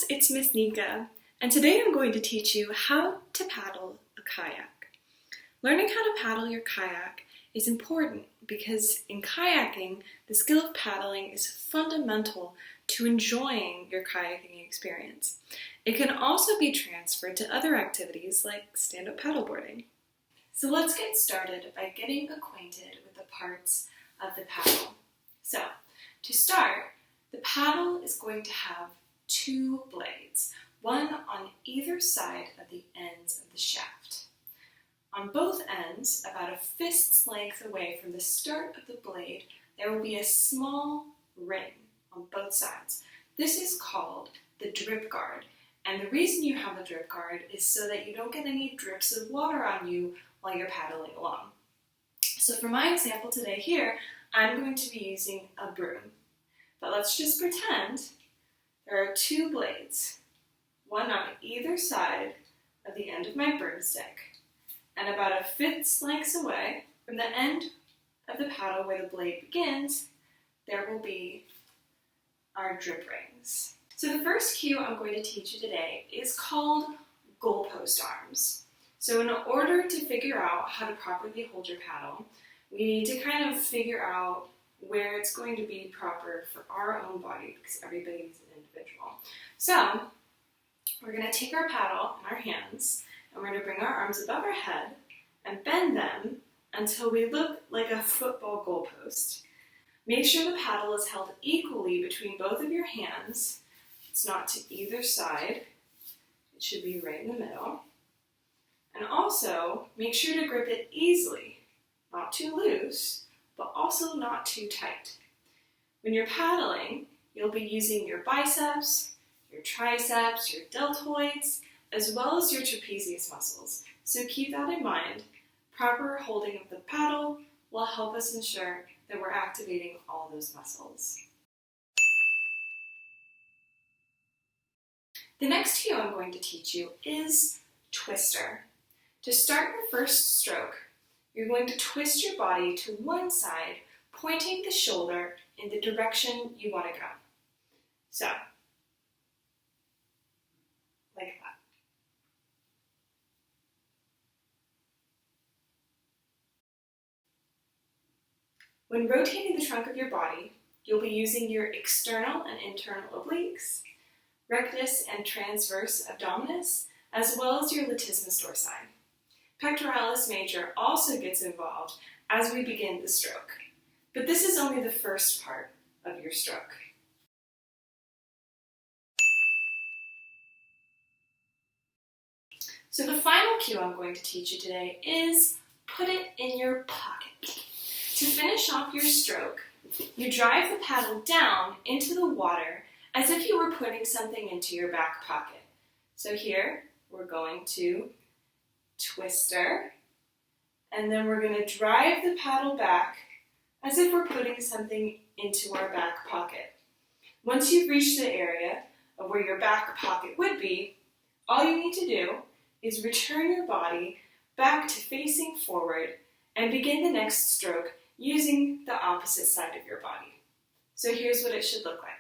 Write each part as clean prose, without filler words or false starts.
it's Miss Nika, and today I'm going to teach you how to paddle a kayak. Learning how to paddle your kayak is important because in kayaking, the skill of paddling is fundamental to enjoying your kayaking experience. It can also be transferred to other activities like stand-up paddleboarding. So let's get started by getting acquainted with the parts of the paddle. So, to start, the paddle is going to have two blades, one on either side of the ends of the shaft. On both ends, about a fist's length away from the start of the blade, there will be a small ring on both sides. This is called the drip guard, and the reason you have a drip guard is so that you don't get any drips of water on you while you're paddling along. So for my example today here, I'm going to be using a broom. But let's just pretend there are two blades, one on either side of the end of my broomstick, and about a fist's length away from the end of the paddle where the blade begins, there will be our drip rings. So the first cue I'm going to teach you today is called goalpost arms. So in order to figure out how to properly hold your paddle, we need to kind of figure out where it's going to be proper for our own body because everybody's an individual. So we're going to take our paddle in our hands and we're going to bring our arms above our head and bend them until we look like a football goalpost. Make sure the paddle is held equally between both of your hands. It's not to either side. It should be right in the middle. And also, make sure to grip it easily, not too loose, but also not too tight. When you're paddling, you'll be using your biceps, your triceps, your deltoids, as well as your trapezius muscles. So keep that in mind. Proper holding of the paddle will help us ensure that we're activating all those muscles. The next cue I'm going to teach you is twister. To start your first stroke, you're going to twist your body to one side, pointing the shoulder in the direction you want to go. So, like that. When rotating the trunk of your body, you'll be using your external and internal obliques, rectus and transverse abdominis, as well as your latissimus dorsi. Pectoralis major also gets involved as we begin the stroke, but this is only the first part of your stroke. So the final cue I'm going to teach you today is put it in your pocket. To finish off your stroke, you drive the paddle down into the water as if you were putting something into your back pocket. So here, we're going to twister, and then we're going to drive the paddle back as if we're putting something into our back pocket. Once you've reached the area of where your back pocket would be, all you need to do is return your body back to facing forward and begin the next stroke using the opposite side of your body. So here's what it should look like.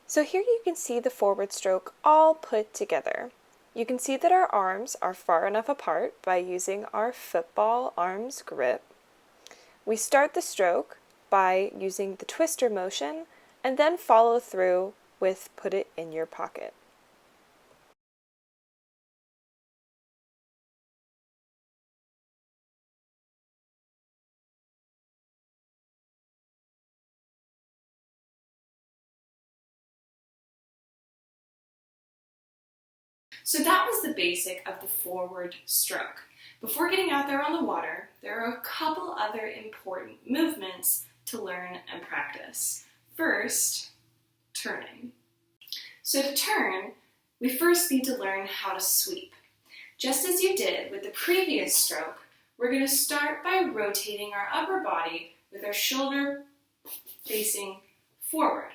So here you can see the forward stroke all put together. You can see that our arms are far enough apart by using our football arms grip. We start the stroke by using the twister motion and then follow through with put it in your pocket. So that was the basic of the forward stroke. Before getting out there on the water, there are a couple other important movements to learn and practice. First, turning. So to turn, we first need to learn how to sweep. Just as you did with the previous stroke, we're going to start by rotating our upper body with our shoulder facing forward.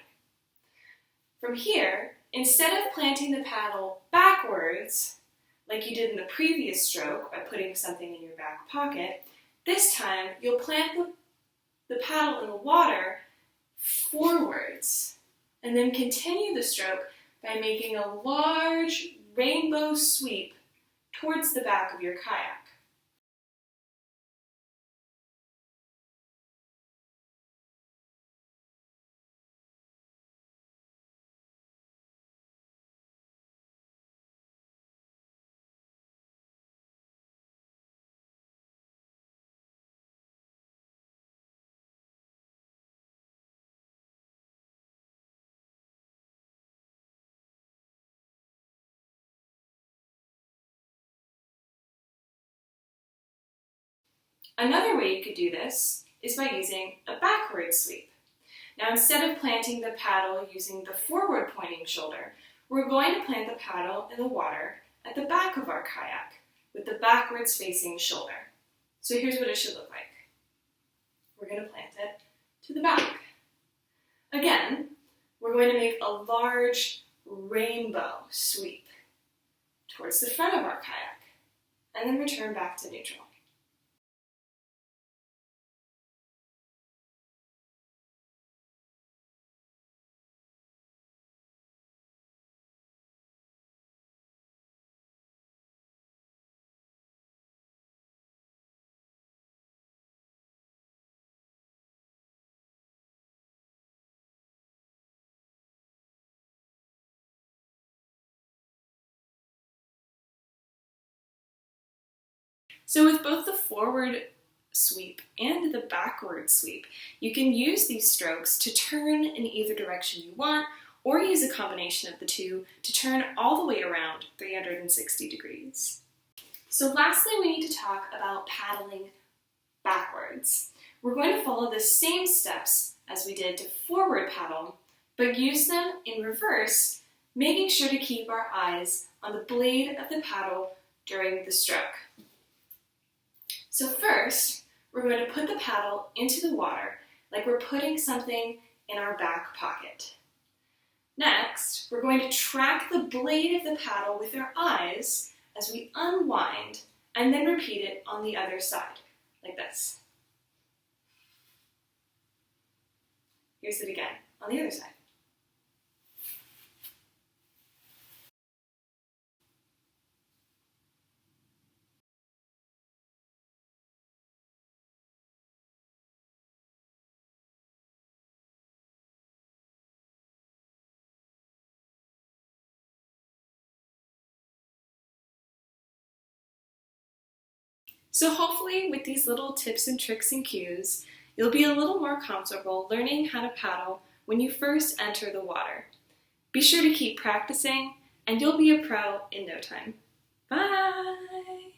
From here, instead of planting the paddle backwards, like you did in the previous stroke by putting something in your back pocket, This time, you'll plant the paddle in the water forwards, and then continue the stroke by making a large rainbow sweep towards the back of your kayak. Another way you could do this is by using a backward sweep. Now, instead of planting the paddle using the forward pointing shoulder, we're going to plant the paddle in the water at the back of our kayak with the backwards facing shoulder. So here's what it should look like. We're going to plant it to the back. Again, we're going to make a large rainbow sweep towards the front of our kayak and then return back to neutral. So with both the forward sweep and the backward sweep, you can use these strokes to turn in either direction you want, or use a combination of the two to turn all the way around 360 degrees. So lastly, we need to talk about paddling backwards. We're going to follow the same steps as we did to forward paddle, but use them in reverse, making sure to keep our eyes on the blade of the paddle during the stroke. So first, we're going to put the paddle into the water like we're putting something in our back pocket. Next, we're going to track the blade of the paddle with our eyes as we unwind and then repeat it on the other side, like this. Here's it again, on the other side. So hopefully with these little tips and tricks and cues, you'll be a little more comfortable learning how to paddle when you first enter the water. Be sure to keep practicing and you'll be a pro in no time. Bye!